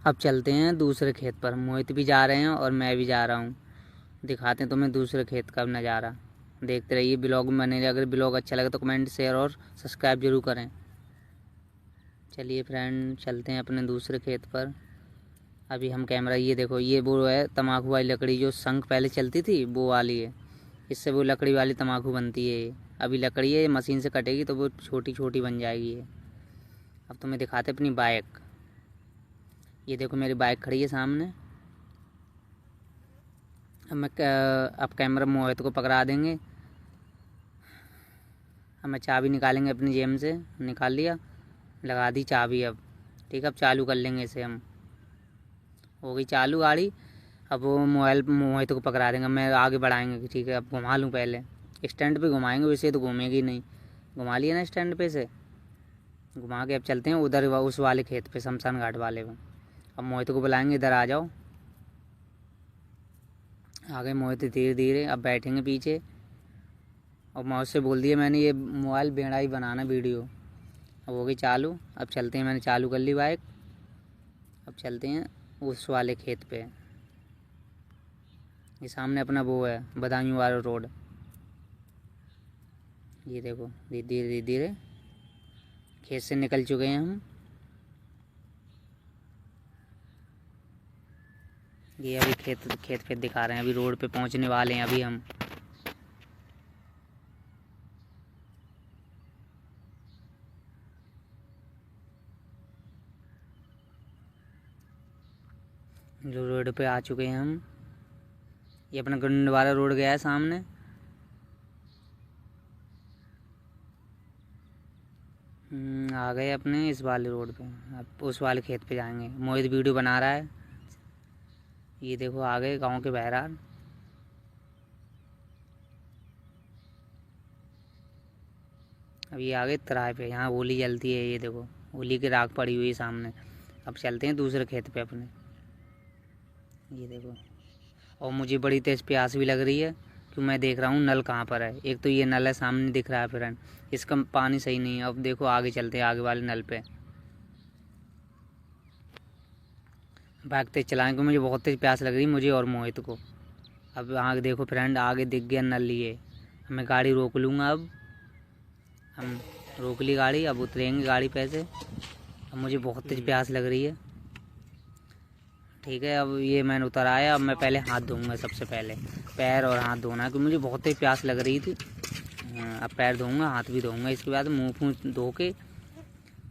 अब चलते हैं दूसरे खेत पर। मोहित भी जा रहे हैं और मैं भी जा रहा हूँ। दिखाते हैं तुम्हें दूसरे खेत का नज़ारा। देखते रहिए ब्लॉग में बने रहिए। अगर ब्लॉग अच्छा लगे तो कमेंट, शेयर और सब्सक्राइब जरूर करें। चलिए फ्रेंड, चलते हैं अपने दूसरे खेत पर। अभी हम कैमरा, ये देखो, ये वो है तम्बाकू वाली लकड़ी जो शंख पहले चलती थी, वो वाली है। इससे वो लकड़ी वाली तम्बाकू बनती है। ये अभी लकड़ी है, ये मशीन से कटेगी तो वो छोटी छोटी बन जाएगी ये। अब तुम्हें दिखाते अपनी बाइक। ये देखो मेरी बाइक खड़ी है सामने। अब कैमरा मोहित को पकड़ा देंगे। अब चाबी निकालेंगे अपनी जेब से। निकाल लिया, लगा दी चाबी। अब ठीक है, अब चालू कर लेंगे इसे हम। हो गई चालू गाड़ी। अब वो मोबाइल मोहित को पकड़ा देंगे, मैं आगे बढ़ाएंगे। ठीक है, अब घुमा लूँ पहले। स्टैंड पे घुमाएंगे, वैसे तो घूमेगी नहीं। घुमा लिया ना स्टैंड पे से, घुमा के अब चलते हैं उधर उस वाले खेत पे, शमशान घाट वाले में। अब मोहित को बुलाएंगे, इधर आ जाओ। आ गए मोहित धीरे धीरे। अब बैठेंगे पीछे। और मोहित से बोल दिया मैंने, ये मोबाइल बेड़ा ही बनाना वीडियो। अब हो गई चालू। अब चलते हैं, मैंने चालू कर ली बाइक। अब चलते हैं उस वाले खेत पे। ये सामने अपना वो है बदायूं वाला रोड। ये देखो धीरे धीरे धीरे खेत से निकल चुके हैं हम। ये अभी खेत पे दिखा रहे हैं। अभी रोड पे पहुंचने वाले हैं अभी हम। जो रोड पे आ चुके हैं हम। ये अपना गंडवारा रोड गया है सामने। आ गए अपने इस वाले रोड पे। अब उस वाले खेत पे जाएंगे। मोहित वीडियो बना रहा है। ये देखो आ गए गाँव के बहरार। अब ये आ गए तराई पे, यहाँ होली जलती है। ये देखो होली की राख पड़ी हुई है सामने। अब चलते हैं दूसरे खेत पे अपने। ये देखो, और मुझे बड़ी तेज़ प्यास भी लग रही है, क्योंकि मैं देख रहा हूँ नल कहाँ पर है। एक तो ये नल है सामने दिख रहा है फ्रेंड, इसका पानी सही नहीं है। अब देखो आगे चलते हैं, आगे वाले नल पे बाइक तेज चलाएंगे। मुझे बहुत तेज़ प्यास लग रही है, मुझे और मोहित को। अब आगे देखो फ्रेंड, आगे दिख गया नल लिए। मैं गाड़ी रोक लूँगा। अब हम रोक ली गाड़ी। अब उतरेंगे गाड़ी पे से। अब मुझे बहुत तेज़ प्यास लग रही है। ठीक है, अब ये मैंने उतर आया। अब मैं पहले हाथ धोऊंगा, सबसे पहले पैर और हाथ धोना, क्योंकि मुझे बहुत ही प्यास लग रही थी। अब पैर धोऊंगा, हाथ भी धोऊंगा। इसके बाद मुँह फूँह धो के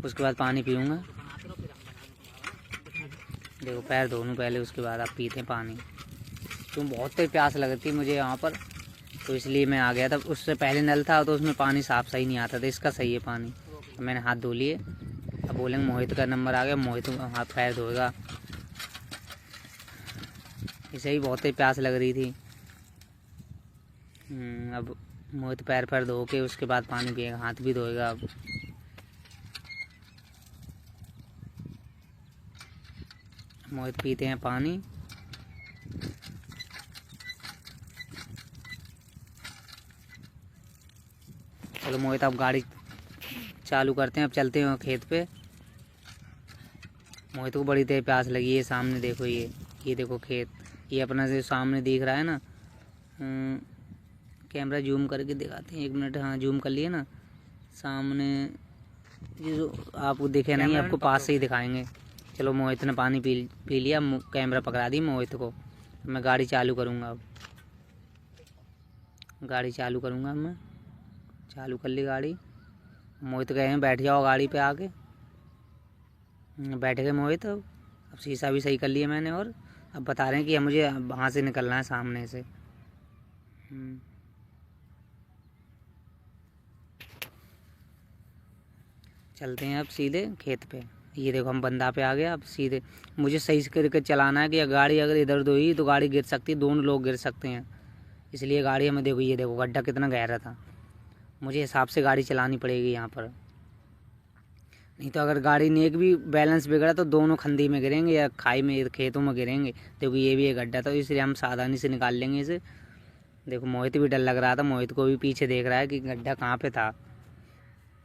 उसके बाद पानी पीऊँगा। देखो पैर धो लूँ पहले, उसके बाद आप पीते हैं पानी। तो बहुत ही प्यास लग रही थी मुझे यहाँ पर, तो इसलिए मैं आ गया था। उससे पहले नल था तो उसमें पानी साफ़ सही नहीं आता था, इसका सही है पानी। तो मैंने हाथ धो लिए। अब बोलेंगे मोहित का नंबर आ गया, मोहित हाथ पैर धोएगा। इसे ही बहुत ही प्यास लग रही थी। अब मोहित पैर पैर धो के उसके बाद पानी पिएगा, हाथ भी धोएगा। अब मोहित पीते हैं पानी। चलो मोहित, अब गाड़ी चालू करते हैं। अब चलते हैं खेत पे। मोहित को बड़ी तेज प्यास लगी है। सामने देखो, ये देखो खेत, ये अपना से सामने दिख रहा है ना। कैमरा जूम करके दिखाते हैं, 1 मिनट। हाँ, जूम कर लिए ना सामने। ये जो आपको दिखे नहीं, आपको पास से ही दिखाएंगे। चलो मोहित ने पानी पी लिया। कैमरा पकड़ा दी मोहित को। मैं गाड़ी चालू करूँगा। अब गाड़ी चालू करूँगा मैं। चालू कर ली गाड़ी। मोहित गए हैं, बैठ जाओ गाड़ी पे आके। बैठ गए मोहित। अब शीशा भी सही कर लिया मैंने। और अब बता रहे हैं कि मुझे वहाँ से निकलना है, सामने से। चलते हैं अब सीधे खेत पे। ये देखो हम बंदा पे आ गया। अब सीधे मुझे सही करके चलाना है, कि गाड़ी अगर इधर उधर हुई तो गाड़ी गिर सकती है, दोनों लोग गिर सकते हैं। इसलिए गाड़ी हमें, देखो ये देखो गड्ढा कितना गहरा था, मुझे हिसाब से गाड़ी चलानी पड़ेगी यहाँ पर। नहीं तो अगर गाड़ी ने एक भी बैलेंस बिगड़ा तो दोनों खंदी में गिरेंगे या खाई में, खेतों में गिरेंगे। देखो ये भी एक गड्ढा था, इसलिए हम सावधानी से निकाल लेंगे इसे। देखो मोहित भी डर लग रहा था, मोहित को भी पीछे देख रहा है कि गड्ढा कहाँ पे था।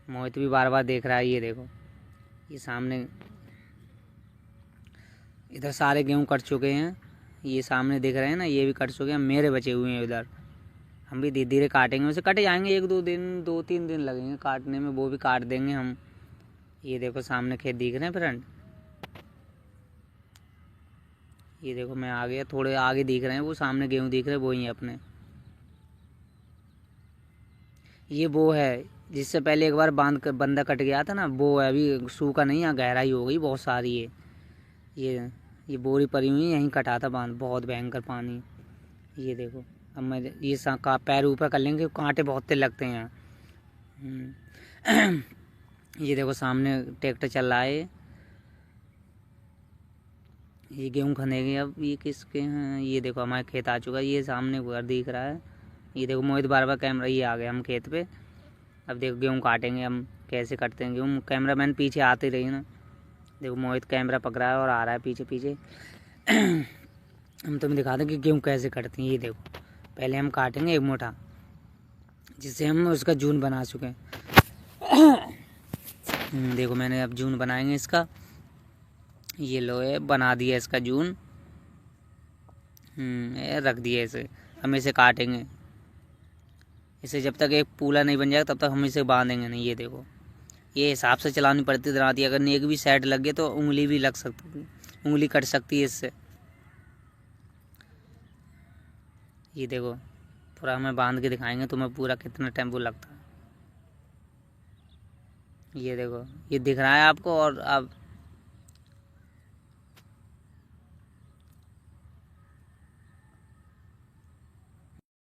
मोहित भी बार बार देख रहा है। ये देखो ये सामने इधर सारे गेहूँ कट चुके हैं, ये सामने दिख रहे हैं ना, ये भी कट चुके हैं, मेरे बचे हुए हैं उधर। हम भी धीरे धीरे काटेंगे, वैसे कट जाएंगे, 2-3 दिन लगेंगे काटने में, वो भी काट देंगे हम। ये देखो सामने खेत दिख रहे हैं फ्रेंड, ये देखो मैं आ गया, थोड़े आगे दिख रहे हैं, वो सामने गेहूँ दिख रहे हैं, वो ही है अपने। ये वो है जिससे पहले एक बार बंदा कट गया था ना, वो है, अभी सूखा नहीं है, गहराई हो गई बहुत सारी है। ये बोरी पड़ी हुई है, यहीं कटा था बांध, बहुत भयंकर पानी। ये देखो अब मैं ये का पैर ऊपर कर लेंगे, कांटे बहुत तेज लगते हैं यहाँ। ये देखो सामने ट्रैक्टर चल रहा है, ये गेहूँ खनेंगे अब। ये किसके हैं, ये देखो हमारे खेत आ चुका है, ये सामने घर दिख रहा है। ये देखो मोहित बार कैमरा, ये आ गए हम खेत पे। अब देखो गेहूँ काटेंगे हम, कैसे कटते हैं गेहूँ। कैमरामैन पीछे आते रही ना, देखो मोहित कैमरा पकड़ा है और आ रहा है पीछे पीछे। हम तुम्हें दिखा दें कि गेहूँ कैसे कटती हैं। ये देखो पहले हम काटेंगे एक मोटा, जिससे हम उसका जून बना चुके हैं। देखो मैंने अब जून बनाएंगे इसका, ये लो है बना दिया इसका जून। रख दिया इसे, हम इसे काटेंगे। इसे जब तक एक पूला नहीं बन जाएगा तब तक हम इसे बांधेंगे नहीं। ये देखो ये हिसाब से चलानी पड़ती दराती, अगर एक भी साइड लग गए तो उंगली भी लग सकती, उंगली कट सकती है इससे। ये देखो पूरा हमें बांध के दिखाएंगे तुम्हें पूरा कितना टेम्पो लगता है। ये देखो ये दिख रहा है आपको, और अब